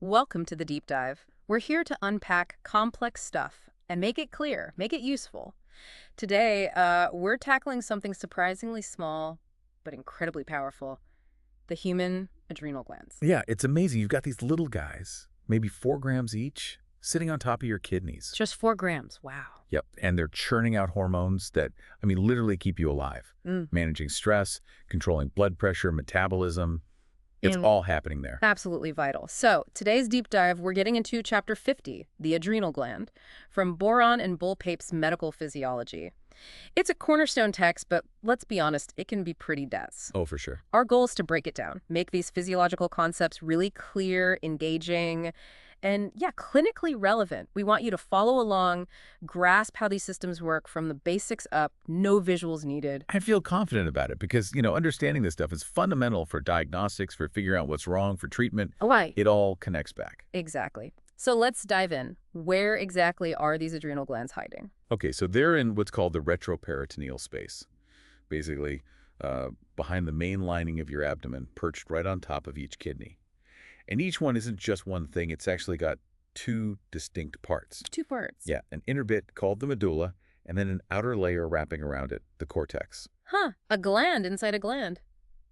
Welcome to the deep dive. We're here to unpack complex stuff and make it clear, make it useful. Today, we're tackling something surprisingly small but incredibly powerful, the human adrenal glands. Yeah, it's amazing. You've got these little guys, maybe 4 grams each, sitting on top of your kidneys. Just 4 grams, wow. Yep, and they're churning out hormones that, literally keep you alive. Managing stress, controlling blood pressure, metabolism. It's all happening there. Absolutely vital. So, today's deep dive, we're getting into Chapter 50, the adrenal gland, from Boron and Boulpaep's Medical Physiology. It's a cornerstone text, but let's be honest, it can be pretty dense. Oh, for sure. Our goal is to break it down, make these physiological concepts really clear, engaging, and clinically relevant. We want you to follow along, grasp how these systems work from the basics up, no visuals needed. I feel confident about it because, understanding this stuff is fundamental for diagnostics, for figuring out what's wrong, for treatment. Right. It all connects back. Exactly. So let's dive in. Where exactly are these adrenal glands hiding? Okay, so they're in what's called the retroperitoneal space. Basically, behind the main lining of your abdomen, perched right on top of each kidney. And each one isn't just one thing. It's actually got 2 distinct parts. 2 parts? Yeah, an inner bit called the medulla, and then an outer layer wrapping around it, the cortex. Huh, a gland inside a gland.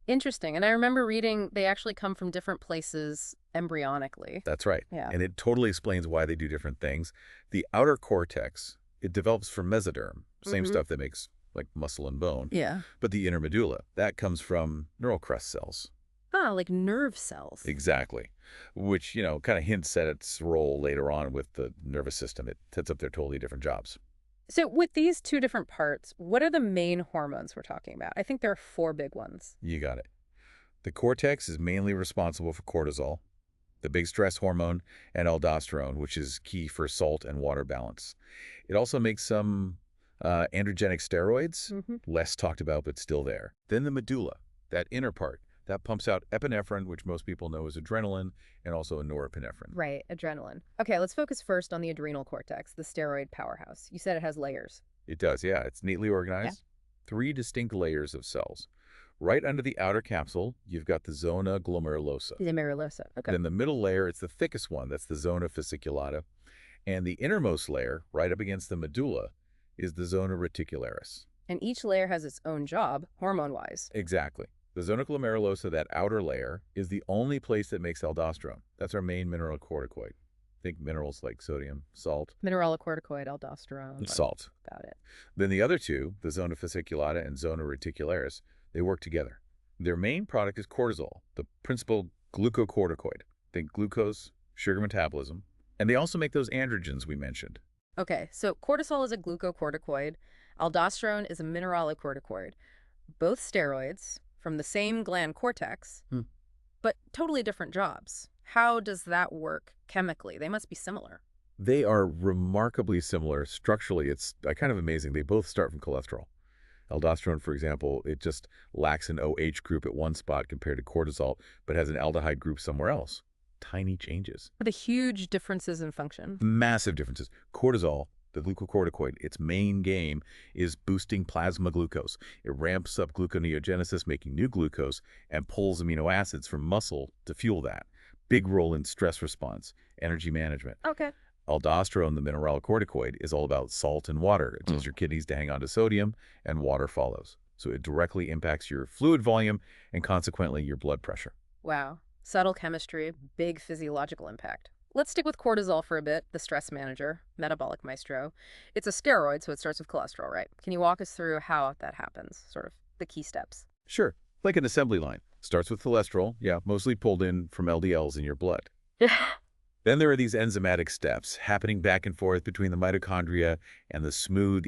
Interesting. And I remember reading they actually come from different places embryonically. That's right. Yeah. And it totally explains why they do different things. The outer cortex, it develops from mesoderm, same stuff that makes like muscle and bone. Yeah. But the inner medulla, that comes from neural crest cells. Ah, like nerve cells. Exactly. Which, kind of hints at its role later on with the nervous system. It sets up their totally different jobs. So with these 2 different parts, what are the main hormones we're talking about? I think there are 4 big ones. You got it. The cortex is mainly responsible for cortisol, the big stress hormone, and aldosterone, which is key for salt and water balance. It also makes some androgenic steroids, less talked about but still there. Then the medulla, that inner part, that pumps out epinephrine, which most people know as adrenaline, and also norepinephrine. Right, adrenaline. Okay, let's focus first on the adrenal cortex, the steroid powerhouse. You said it has layers. It does, yeah. It's neatly organized. 3 distinct layers of cells. Right under the outer capsule, you've got the zona glomerulosa. Glomerulosa, okay. Then the middle layer, it's the thickest one. That's the zona fasciculata. And the innermost layer, right up against the medulla, is the zona reticularis. And each layer has its own job, hormone-wise. Exactly. The zona glomerulosa, that outer layer, is the only place that makes aldosterone. That's our main mineralocorticoid. Think minerals like sodium, salt. Mineralocorticoid, aldosterone. Salt. Got it. Then the other 2, the zona fasciculata and zona reticularis, they work together. Their main product is cortisol, the principal glucocorticoid. Think glucose, sugar metabolism. And they also make those androgens we mentioned. Okay, so cortisol is a glucocorticoid. Aldosterone is a mineralocorticoid. Both steroids from the same gland cortex, but totally different jobs. How does that work chemically? They must be similar. They are remarkably similar. Structurally, it's kind of amazing. They both start from cholesterol. Aldosterone, for example, it just lacks an OH group at one spot compared to cortisol, but has an aldehyde group somewhere else. Tiny changes. The huge differences in function. Massive differences. Cortisol, the glucocorticoid, its main game is boosting plasma glucose. It ramps up gluconeogenesis, making new glucose, and pulls amino acids from muscle to fuel that. Big role in stress response, energy management. Okay. Aldosterone, the mineralocorticoid, is all about salt and water. It tells your kidneys to hang on to sodium, and water follows. So it directly impacts your fluid volume and consequently your blood pressure. Wow. Subtle chemistry, big physiological impact. Let's stick with cortisol for a bit, the stress manager, metabolic maestro. It's a steroid, so it starts with cholesterol, right? Can you walk us through how that happens, sort of the key steps? Sure. Like an assembly line. Starts with cholesterol, mostly pulled in from LDLs in your blood. Then there are these enzymatic steps happening back and forth between the mitochondria and the smooth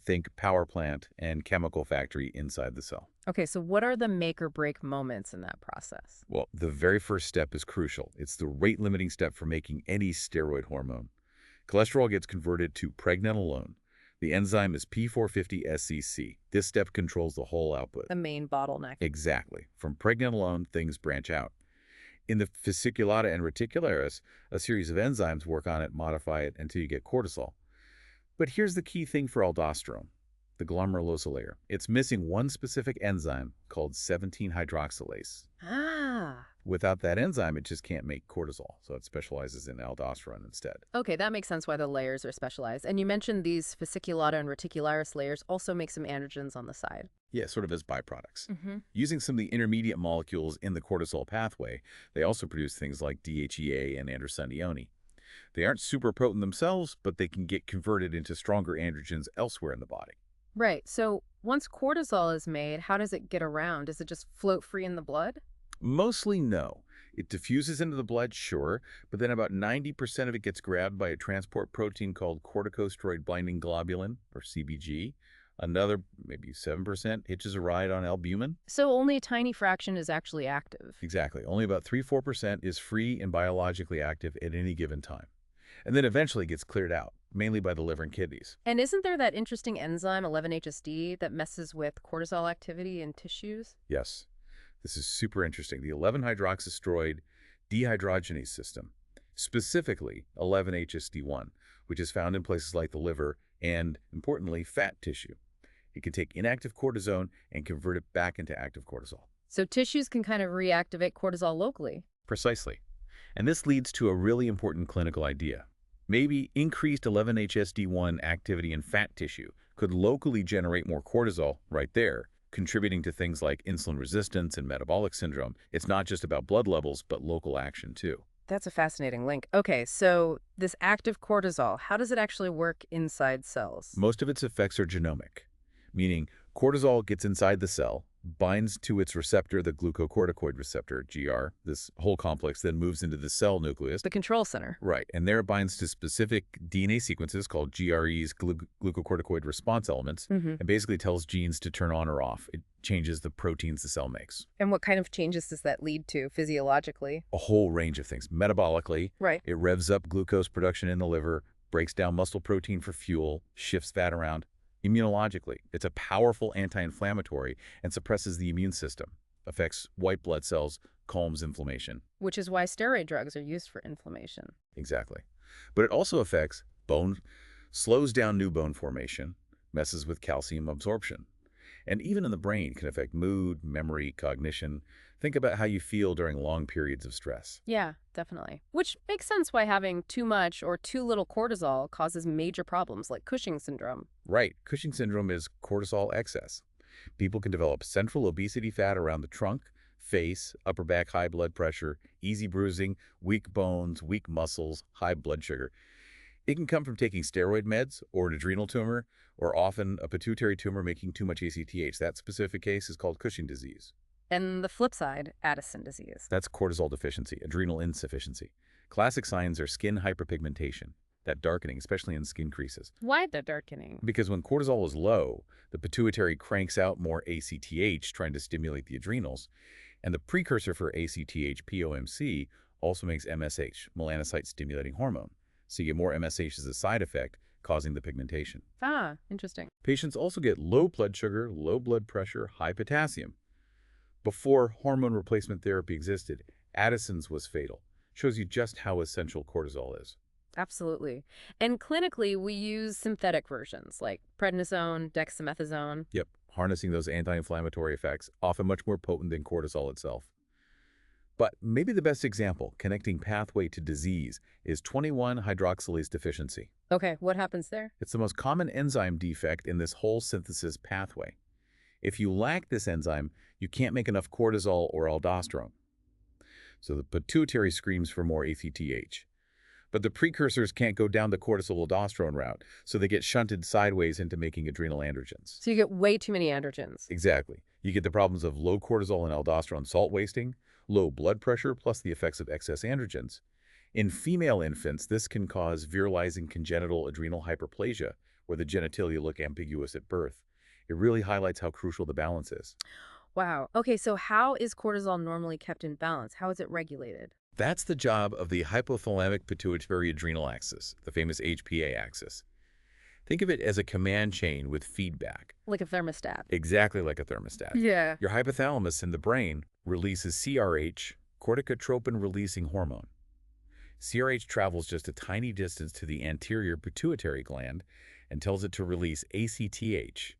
think power plant and chemical factory inside the cell. Okay, so what are the make or break moments in that process? Well, the very first step is crucial. It's the rate-limiting step for making any steroid hormone. Cholesterol gets converted to pregnenolone. The enzyme is P450-SCC. This step controls the whole output. The main bottleneck. Exactly. From pregnenolone, things branch out. In the fasciculata and reticularis, a series of enzymes work on it, modify it until you get cortisol. But here's the key thing for aldosterone, the glomerulosa layer. It's missing one specific enzyme called 17-hydroxylase. Ah, Without that enzyme, it just can't make cortisol, so it specializes in aldosterone instead. Okay, that makes sense why the layers are specialized. And you mentioned these fasciculata and reticularis layers also make some androgens on the side. Yeah, sort of as byproducts. Mm-hmm. Using some of the intermediate molecules in the cortisol pathway, they also produce things like DHEA and androstenedione. They aren't super potent themselves, but they can get converted into stronger androgens elsewhere in the body. Right. So once cortisol is made, how does it get around? Does it just float free in the blood? Mostly no. It diffuses into the blood, sure, but then about 90% of it gets grabbed by a transport protein called corticosteroid binding globulin, or CBG. Another, maybe 7%, hitches a ride on albumin. So only a tiny fraction is actually active. Exactly. Only about 3–4% is free and biologically active at any given time. And then eventually gets cleared out, mainly by the liver and kidneys. And isn't there that interesting enzyme, 11-HSD, that messes with cortisol activity in tissues? Yes. This is super interesting. The 11-hydroxysteroid dehydrogenase system, specifically 11-HSD1, which is found in places like the liver and, importantly, fat tissue. It can take inactive cortisone and convert it back into active cortisol. So tissues can kind of reactivate cortisol locally. Precisely. And this leads to a really important clinical idea. Maybe increased 11-HSD1 activity in fat tissue could locally generate more cortisol right there, contributing to things like insulin resistance and metabolic syndrome. It's not just about blood levels, but local action too. That's a fascinating link. Okay, so this active cortisol, how does it actually work inside cells? Most of its effects are genomic, meaning cortisol gets inside the cell, binds to its receptor, the glucocorticoid receptor, GR. This whole complex then moves into the cell nucleus. The control center. Right, and there it binds to specific DNA sequences called GREs, glucocorticoid response elements, and basically tells genes to turn on or off. It changes the proteins the cell makes. And what kind of changes does that lead to physiologically? A whole range of things. Metabolically, Right. it revs up glucose production in the liver, breaks down muscle protein for fuel, shifts fat around. Immunologically, it's a powerful anti-inflammatory and suppresses the immune system, affects white blood cells, calms inflammation. Which is why steroid drugs are used for inflammation. Exactly. But it also affects bone, slows down new bone formation, messes with calcium absorption. And even in the brain can affect mood, memory, cognition. Think about how you feel during long periods of stress. Yeah, definitely. Which makes sense why having too much or too little cortisol causes major problems like Cushing's syndrome. Right. Cushing's syndrome is cortisol excess. People can develop central obesity fat around the trunk, face, upper back high blood pressure, easy bruising, weak bones, weak muscles, high blood sugar. It can come from taking steroid meds or an adrenal tumor, or often a pituitary tumor making too much ACTH. That specific case is called Cushing disease. And the flip side, Addison disease. That's cortisol deficiency, adrenal insufficiency. Classic signs are skin hyperpigmentation, that darkening, especially in skin creases. Why the darkening? Because when cortisol is low, the pituitary cranks out more ACTH, trying to stimulate the adrenals. And the precursor for ACTH, POMC, also makes MSH, melanocyte-stimulating hormone. So you get more MSH as a side effect, causing the pigmentation. Ah, interesting. Patients also get low blood sugar, low blood pressure, high potassium. Before hormone replacement therapy existed, Addison's was fatal. Shows you just how essential cortisol is. Absolutely. And clinically, we use synthetic versions like prednisone, dexamethasone. Yep, harnessing those anti-inflammatory effects, often much more potent than cortisol itself. But maybe the best example, connecting pathway to disease, is 21-hydroxylase deficiency. Okay, what happens there? It's the most common enzyme defect in this whole synthesis pathway. If you lack this enzyme, you can't make enough cortisol or aldosterone. So the pituitary screams for more ACTH. But the precursors can't go down the cortisol-aldosterone route, so they get shunted sideways into making adrenal androgens. So you get way too many androgens. Exactly. You get the problems of low cortisol and aldosterone salt wasting, low blood pressure, plus the effects of excess androgens. In female infants, this can cause virilizing congenital adrenal hyperplasia, where the genitalia look ambiguous at birth. It really highlights how crucial the balance is. Wow. Okay, so how is cortisol normally kept in balance? How is it regulated? That's the job of the hypothalamic pituitary adrenal axis, the famous HPA axis. Think of it as a command chain with feedback. Like a thermostat. Exactly like a thermostat. Yeah. Your hypothalamus in the brain releases CRH, corticotropin-releasing hormone. CRH travels just a tiny distance to the anterior pituitary gland and tells it to release ACTH,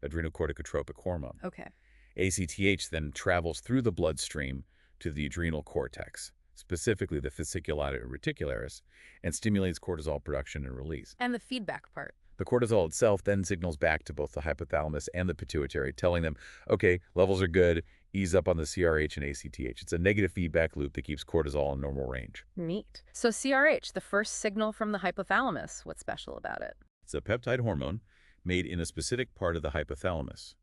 adrenocorticotropic hormone. Okay. ACTH then travels through the bloodstream to the adrenal cortex, specifically the fasciculata reticularis, and stimulates cortisol production and release. And the feedback part. The cortisol itself then signals back to both the hypothalamus and the pituitary, telling them, okay, levels are good, ease up on the CRH and ACTH. It's a negative feedback loop that keeps cortisol in normal range. Neat. So CRH, the first signal from the hypothalamus, what's special about it? It's a peptide hormone made in a specific part of the hypothalamus.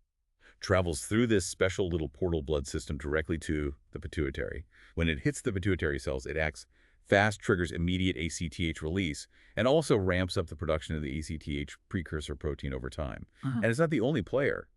Travels through this special little portal blood system directly to the pituitary. When it hits the pituitary cells, it acts fast, triggers immediate ACTH release, and also ramps up the production of the ACTH precursor protein over time. And it's not the only player.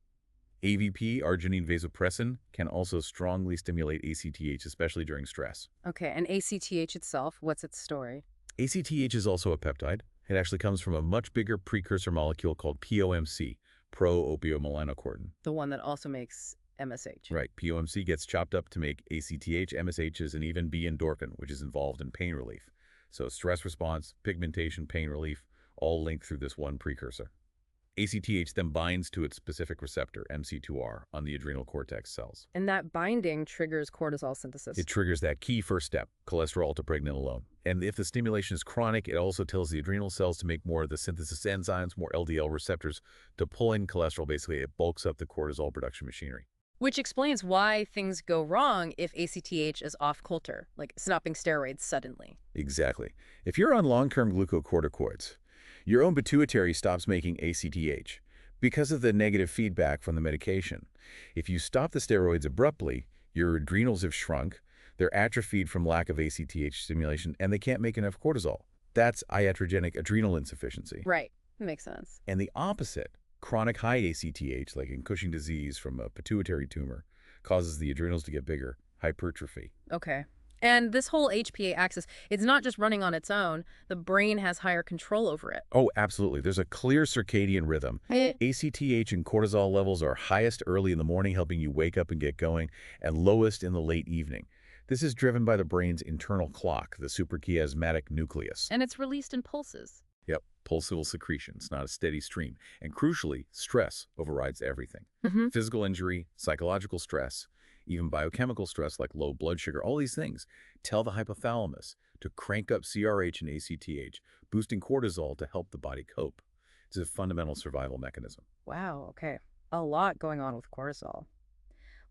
AVP, arginine vasopressin, can also strongly stimulate ACTH, especially during stress. Okay, and ACTH itself, what's its story? ACTH is also a peptide. It actually comes from a much bigger precursor molecule called POMC, pro-opiomelanocortin. The one that also makes MSH. Right. POMC gets chopped up to make ACTH, MSHs, and even B-endorphin, which is involved in pain relief. So stress response, pigmentation, pain relief, all linked through this one precursor. ACTH then binds to its specific receptor, MC2R, on the adrenal cortex cells. And that binding triggers cortisol synthesis. It triggers that key first step, cholesterol to pregnenolone. And if the stimulation is chronic, it also tells the adrenal cells to make more of the synthesis enzymes, more LDL receptors to pull in cholesterol. Basically, it bulks up the cortisol production machinery. Which explains why things go wrong if ACTH is off kilter, like stopping steroids suddenly. Exactly. If you're on long-term glucocorticoids, your own pituitary stops making ACTH because of the negative feedback from the medication. If you stop the steroids abruptly, your adrenals have shrunk, they're atrophied from lack of ACTH stimulation, and they can't make enough cortisol. That's iatrogenic adrenal insufficiency. Right. Makes sense. And the opposite, chronic high ACTH, like in Cushing disease from a pituitary tumor, causes the adrenals to get bigger, hypertrophy. Okay. And this whole HPA axis, it's not just running on its own. The brain has higher control over it. Oh, absolutely. There's a clear circadian rhythm. ACTH and cortisol levels are highest early in the morning, helping you wake up and get going, and lowest in the late evening. This is driven by the brain's internal clock, the suprachiasmatic nucleus. And it's released in pulses. Yep, pulsable secretion. It's not a steady stream. And crucially, stress overrides everything. Physical injury, psychological stress, even biochemical stress like low blood sugar, all these things tell the hypothalamus to crank up CRH and ACTH, boosting cortisol to help the body cope. It's a fundamental survival mechanism. Wow, okay. A lot going on with cortisol.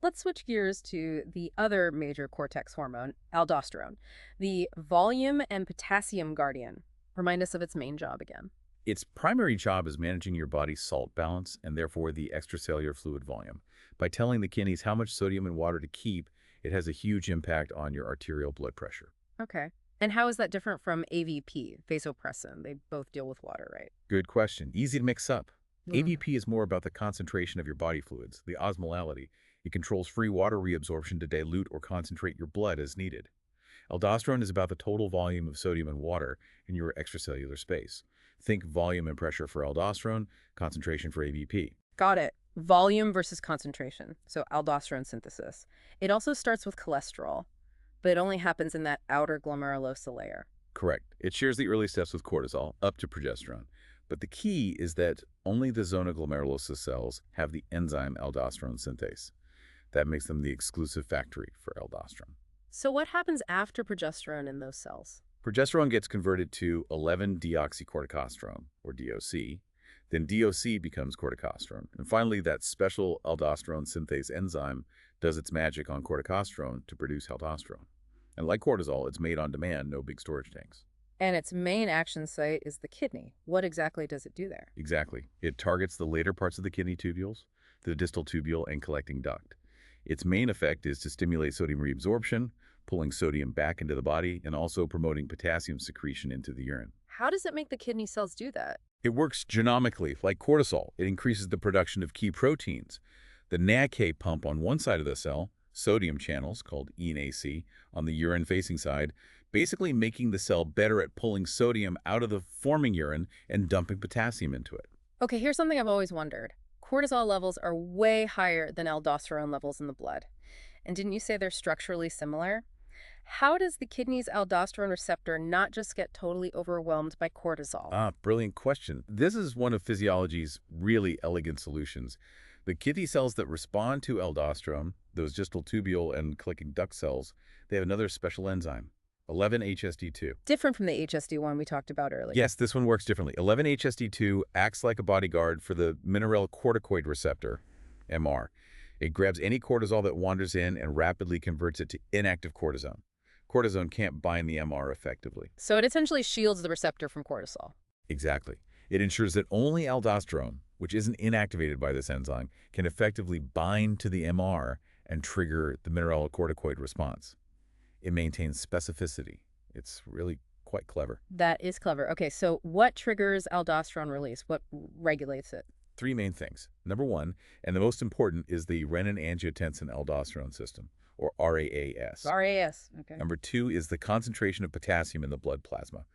Let's switch gears to the other major cortex hormone, aldosterone, the volume and potassium guardian. Remind us of its main job again. Its primary job is managing your body's salt balance and therefore the extracellular fluid volume. By telling the kidneys how much sodium and water to keep, it has a huge impact on your arterial blood pressure. Okay. And how is that different from AVP, vasopressin? They both deal with water, right? Good question. Easy to mix up. AVP is more about the concentration of your body fluids, the osmolality. It controls free water reabsorption to dilute or concentrate your blood as needed. Aldosterone is about the total volume of sodium and water in your extracellular space. Think volume and pressure for aldosterone, concentration for AVP. Got it. Volume versus concentration. So aldosterone synthesis. It also starts with cholesterol, but it only happens in that outer glomerulosa layer. Correct. It shares the early steps with cortisol, up to progesterone. But the key is that only the zona glomerulosa cells have the enzyme aldosterone synthase. That makes them the exclusive factory for aldosterone. So what happens after progesterone in those cells? Progesterone gets converted to 11-deoxycorticosterone, or DOC. Then DOC becomes corticosterone. And finally, that special aldosterone synthase enzyme does its magic on corticosterone to produce aldosterone. And like cortisol, it's made on demand, no big storage tanks. And its main action site is the kidney. What exactly does it do there? Exactly. It targets the later parts of the kidney tubules, the distal tubule, and collecting duct. Its main effect is to stimulate sodium reabsorption, pulling sodium back into the body, and also promoting potassium secretion into the urine. How does it make the kidney cells do that? It works genomically, like cortisol. It increases the production of key proteins. The NADK pump on one side of the cell, sodium channels, called E and AC, on the urine-facing side, basically making the cell better at pulling sodium out of the forming urine and dumping potassium into it. Okay, here's something I've always wondered. Cortisol levels are way higher than aldosterone levels in the blood. And didn't you say they're structurally similar? How does the kidney's aldosterone receptor not just get totally overwhelmed by cortisol? Brilliant question. This is one of physiology's really elegant solutions. The kidney cells that respond to aldosterone, those distal tubule and clicking duct cells, they have another special enzyme, 11-HSD2. Different from the HSD1 we talked about earlier. Yes, this one works differently. 11-HSD2 acts like a bodyguard for the mineralocorticoid receptor, MR. It grabs any cortisol that wanders in and rapidly converts it to inactive cortisone. Cortisone can't bind the MR effectively. So it essentially shields the receptor from cortisol. Exactly. It ensures that only aldosterone, which isn't inactivated by this enzyme, can effectively bind to the MR and trigger the mineralocorticoid response. It maintains specificity. It's really quite clever. That is clever. Okay, so what triggers aldosterone release? What regulates it? Three main things. Number one, and the most important, is the renin-angiotensin-aldosterone system, or RAAS. RAS, okay. Number two is the concentration of potassium in the blood plasma.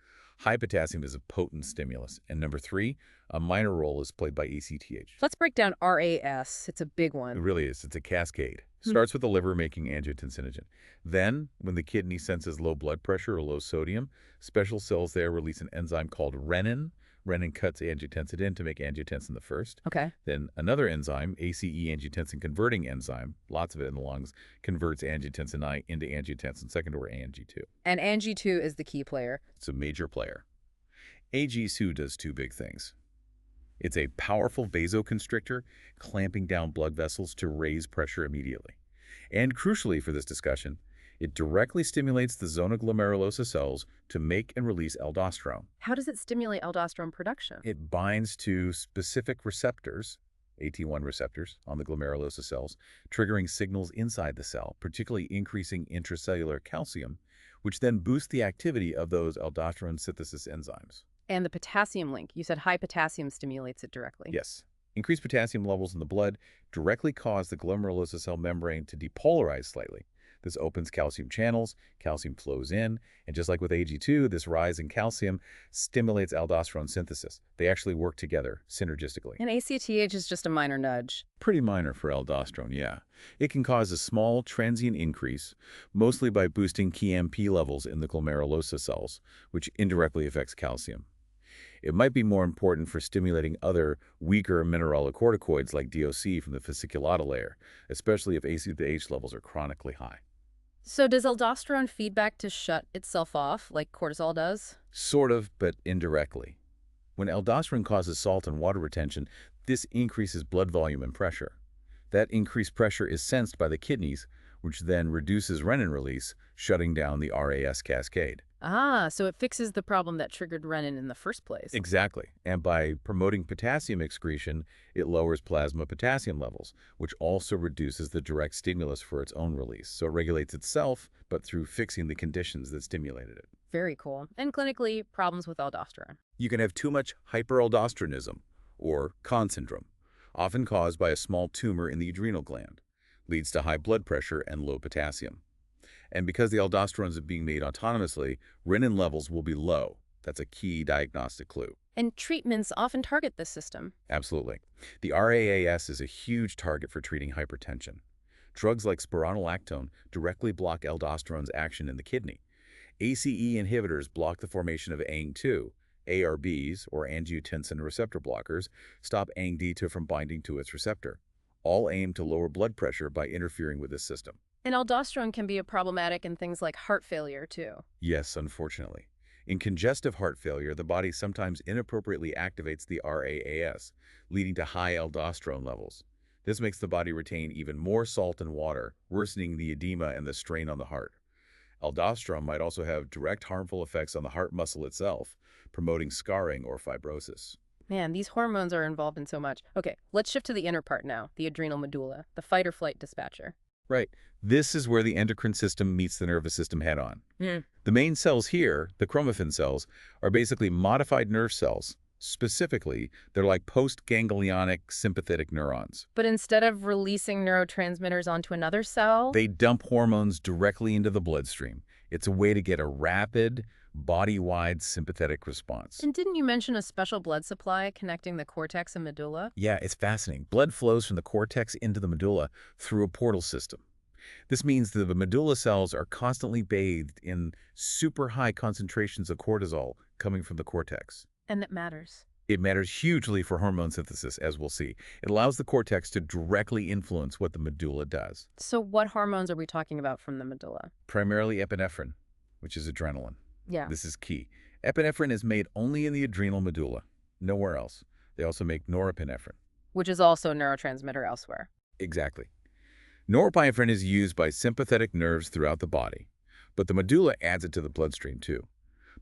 High potassium is a potent stimulus. And number three, a minor role is played by ACTH. Let's break down RAS. It's a big one. It really is. It's a cascade. Starts with the liver making angiotensinogen. Then, when the kidney senses low blood pressure or low sodium, special cells there release an enzyme called renin. Renin cuts angiotensin to make angiotensin the first. Okay. Then another enzyme, ACE-angiotensin converting enzyme, lots of it in the lungs, converts angiotensin I into angiotensin second, or ANG2. And ANG2 is the key player. It's a major player. AG2 does two big things. It's a powerful vasoconstrictor, clamping down blood vessels to raise pressure immediately. And crucially for this discussion, it directly stimulates the zona glomerulosa cells to make and release aldosterone. How does it stimulate aldosterone production? It binds to specific receptors, AT1 receptors, on the glomerulosa cells, triggering signals inside the cell, particularly increasing intracellular calcium, which then boosts the activity of those aldosterone synthesis enzymes. And the potassium link. You said high potassium stimulates it directly. Yes. Increased potassium levels in the blood directly cause the glomerulosa cell membrane to depolarize slightly. This opens calcium channels, calcium flows in, and just like with AG2, this rise in calcium stimulates aldosterone synthesis. They actually work together synergistically. And ACTH is just a minor nudge. Pretty minor for aldosterone, yeah. It can cause a small transient increase, mostly by boosting key MP levels in the glomerulosa cells, which indirectly affects calcium. It might be more important for stimulating other, weaker mineralocorticoids like DOC from the fasciculata layer, especially if ACTH levels are chronically high. So does aldosterone feedback to shut itself off, like cortisol does? Sort of, but indirectly. When aldosterone causes salt and water retention, this increases blood volume and pressure. That increased pressure is sensed by the kidneys, which then reduces renin release, shutting down the RAS cascade. Ah, so it fixes the problem that triggered renin in the first place. Exactly. And by promoting potassium excretion, it lowers plasma potassium levels, which also reduces the direct stimulus for its own release. So it regulates itself, but through fixing the conditions that stimulated it. Very cool. And clinically, problems with aldosterone. You can have too much hyperaldosteronism, or Conn syndrome, often caused by a small tumor in the adrenal gland. Leads to high blood pressure and low potassium. And because the aldosterones are being made autonomously, renin levels will be low. That's a key diagnostic clue. And treatments often target this system. Absolutely. The RAAS is a huge target for treating hypertension. Drugs like spironolactone directly block aldosterone's action in the kidney. ACE inhibitors block the formation of ANG2. ARBs, or angiotensin receptor blockers, stop ANG-D2 from binding to its receptor. All aim to lower blood pressure by interfering with this system. And aldosterone can be problematic in things like heart failure, too. Yes, unfortunately. In congestive heart failure, the body sometimes inappropriately activates the RAAS, leading to high aldosterone levels. This makes the body retain even more salt and water, worsening the edema and the strain on the heart. Aldosterone might also have direct harmful effects on the heart muscle itself, promoting scarring or fibrosis. Man, these hormones are involved in so much. Okay, let's shift to the inner part now, the adrenal medulla, the fight-or-flight dispatcher. Right. This is where the endocrine system meets the nervous system head-on. The main cells here, the chromaffin cells, are basically modified nerve cells. Specifically, they're like post-ganglionic sympathetic neurons. But instead of releasing neurotransmitters onto another cell, They dump hormones directly into the bloodstream. It's a way to get a rapid, body-wide sympathetic response. And didn't you mention a special blood supply connecting the cortex and medulla? Yeah, it's fascinating. Blood flows from the cortex into the medulla through a portal system. This means that the medulla cells are constantly bathed in super high concentrations of cortisol coming from the cortex. And that matters. It matters hugely for hormone synthesis, as we'll see. It allows the cortex to directly influence what the medulla does. So what hormones are we talking about from the medulla? Primarily epinephrine, which is adrenaline. Yeah. This is key. Epinephrine is made only in the adrenal medulla, nowhere else. They also make norepinephrine. Which is also a neurotransmitter elsewhere. Exactly. Norepinephrine is used by sympathetic nerves throughout the body, but the medulla adds it to the bloodstream too.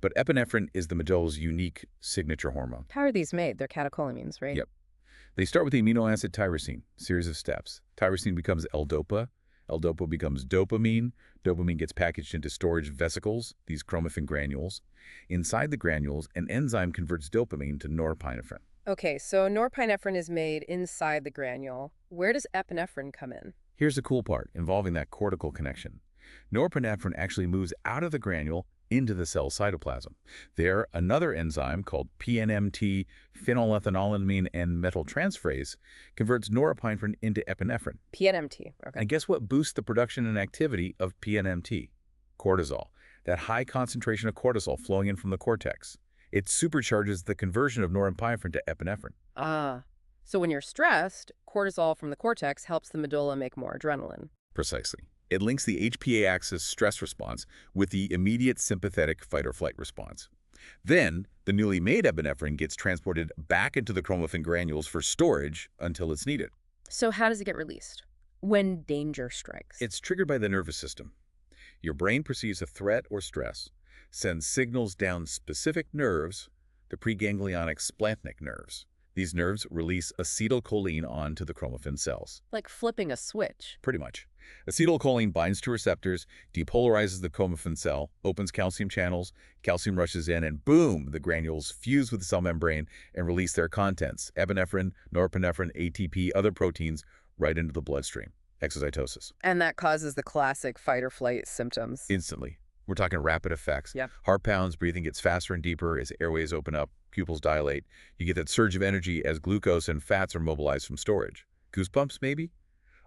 But epinephrine is the medulla's unique signature hormone. How are these made? They're catecholamines, right? Yep. They start with the amino acid tyrosine, series of steps. Tyrosine becomes L-dopa. L-dopa becomes dopamine. Dopamine gets packaged into storage vesicles, these chromaffin granules. Inside the granules, an enzyme converts dopamine to norepinephrine. Okay, so norepinephrine is made inside the granule. Where does epinephrine come in? Here's the cool part, involving that cortical connection. Norepinephrine actually moves out of the granule into the cell cytoplasm. There, another enzyme called PNMT, phenolethanolamine and methyltransferase, converts norepinephrine into epinephrine. PNMT, okay. And guess what boosts the production and activity of PNMT? Cortisol, that high concentration of cortisol flowing in from the cortex. It supercharges the conversion of norepinephrine to epinephrine. So when you're stressed, cortisol from the cortex helps the medulla make more adrenaline. Precisely. It links the HPA axis stress response with the immediate sympathetic fight-or-flight response. Then, the newly made epinephrine gets transported back into the chromaffin granules for storage until it's needed. So how does it get released? When danger strikes? It's triggered by the nervous system. Your brain perceives a threat or stress, sends signals down specific nerves, the preganglionic splanchnic nerves. These nerves release acetylcholine onto the chromaffin cells. Like flipping a switch. Pretty much. Acetylcholine binds to receptors, depolarizes the chromaffin cell, opens calcium channels, calcium rushes in, and boom, the granules fuse with the cell membrane and release their contents, epinephrine, norepinephrine, ATP, other proteins, right into the bloodstream. Exocytosis. And that causes the classic fight or flight symptoms. Instantly. We're talking rapid effects. Yeah. Heart pounds, breathing gets faster and deeper as airways open up, pupils dilate. You get that surge of energy as glucose and fats are mobilized from storage. Goosebumps, maybe?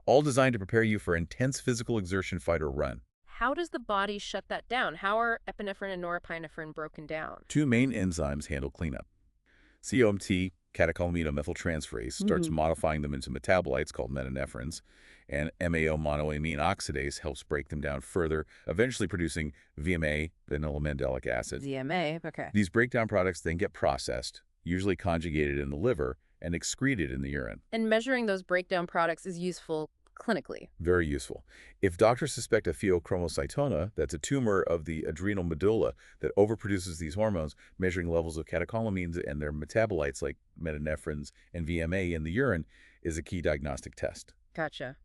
All designed to prepare you for intense physical exertion, fight, or run. How does the body shut that down? How are epinephrine and norepinephrine broken down? Two main enzymes handle cleanup. COMT, catecholaminomethyltransferase, starts modifying them into metabolites called metanephrines, and MAO monoamine oxidase helps break them down further, eventually producing VMA, vanillamandelic acid. VMA, okay. These breakdown products then get processed, usually conjugated in the liver, and excreted in the urine. And measuring those breakdown products is useful clinically. Very useful. If doctors suspect a pheochromocytoma, that's a tumor of the adrenal medulla that overproduces these hormones, measuring levels of catecholamines and their metabolites like metanephrines and VMA in the urine is a key diagnostic test. Gotcha.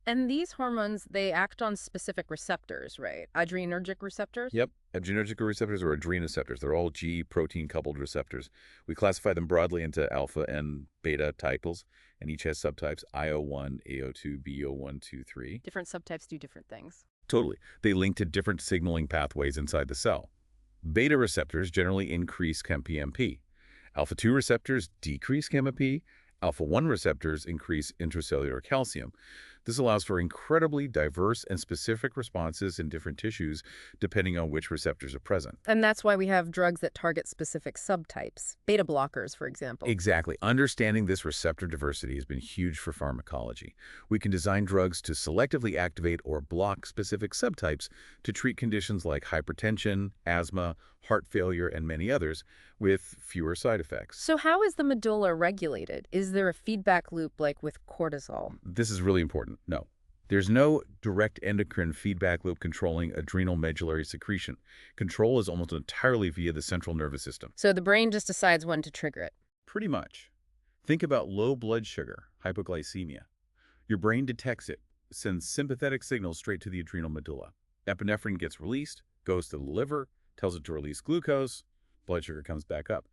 And these hormones, they act on specific receptors, right? Adrenergic receptors? Yep. Adrenergic receptors or adrenoceptors. They're all G protein-coupled receptors. We classify them broadly into alpha and beta types, and each has subtypes IO1, AO2, BO1, 2, 3. Different subtypes do different things. Totally. They link to different signaling pathways inside the cell. Beta receptors generally increase ChemPMP. Alpha-2 receptors decrease ChemP. Alpha-1 receptors increase intracellular calcium. This allows for incredibly diverse and specific responses in different tissues depending on which receptors are present. And that's why we have drugs that target specific subtypes. Beta blockers, for example. Exactly. Understanding this receptor diversity has been huge for pharmacology. We can design drugs to selectively activate or block specific subtypes to treat conditions like hypertension, asthma, heart failure, and many others with fewer side effects. So how is the medulla regulated? Is there a feedback loop like with cortisol? This is really important. No. There's no direct endocrine feedback loop controlling adrenal medullary secretion. Control is almost entirely via the central nervous system. So the brain just decides when to trigger it? Pretty much. Think about low blood sugar, hypoglycemia. Your brain detects it, sends sympathetic signals straight to the adrenal medulla. Epinephrine gets released, goes to the liver, tells it to release glucose, blood sugar comes back up.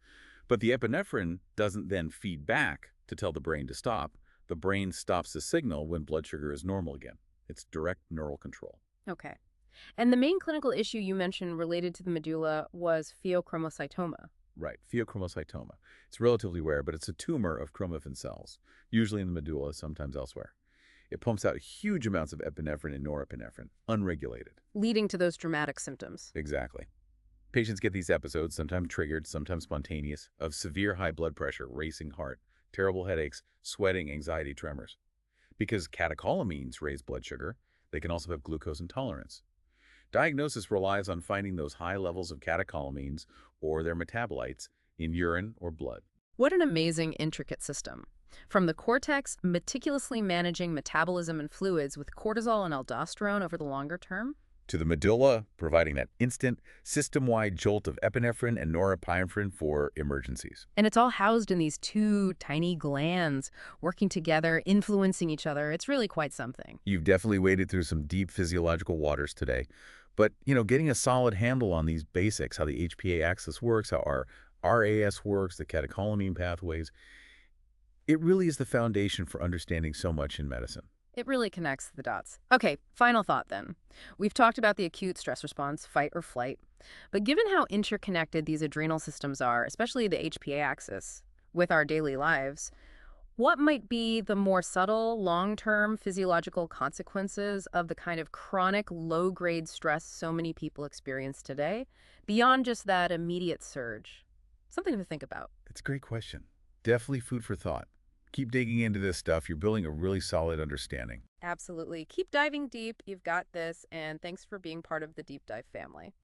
But the epinephrine doesn't then feed back to tell the brain to stop. The brain stops the signal when blood sugar is normal again. It's direct neural control. Okay. And the main clinical issue you mentioned related to the medulla was pheochromocytoma. Right, pheochromocytoma. It's relatively rare, but it's a tumor of chromaffin cells, usually in the medulla, sometimes elsewhere. It pumps out huge amounts of epinephrine and norepinephrine, unregulated. Leading to those dramatic symptoms. Exactly. Patients get these episodes, sometimes triggered, sometimes spontaneous, of severe high blood pressure, racing heart, terrible headaches, sweating, anxiety, tremors. Because catecholamines raise blood sugar, they can also have glucose intolerance. Diagnosis relies on finding those high levels of catecholamines or their metabolites in urine or blood. What an amazing, intricate system. From the cortex meticulously managing metabolism and fluids with cortisol and aldosterone over the longer term, To the medulla, providing that instant, system-wide jolt of epinephrine and norepinephrine for emergencies. and it's all housed in these two tiny glands working together, influencing each other. It's really quite something. You've definitely waded through some deep physiological waters today. But, getting a solid handle on these basics, how the HPA axis works, how our RAS works, the catecholamine pathways, it really is the foundation for understanding so much in medicine. It really connects the dots. Okay, final thought then. We've talked about the acute stress response, fight or flight. But given how interconnected these adrenal systems are, especially the HPA axis, with our daily lives, what might be the more subtle, long-term physiological consequences of the kind of chronic, low-grade stress so many people experience today, beyond just that immediate surge? Something to think about. It's a great question. Definitely food for thought. Keep digging into this stuff. You're building a really solid understanding. Absolutely. Keep diving deep. You've got this. And thanks for being part of the Deep Dive family.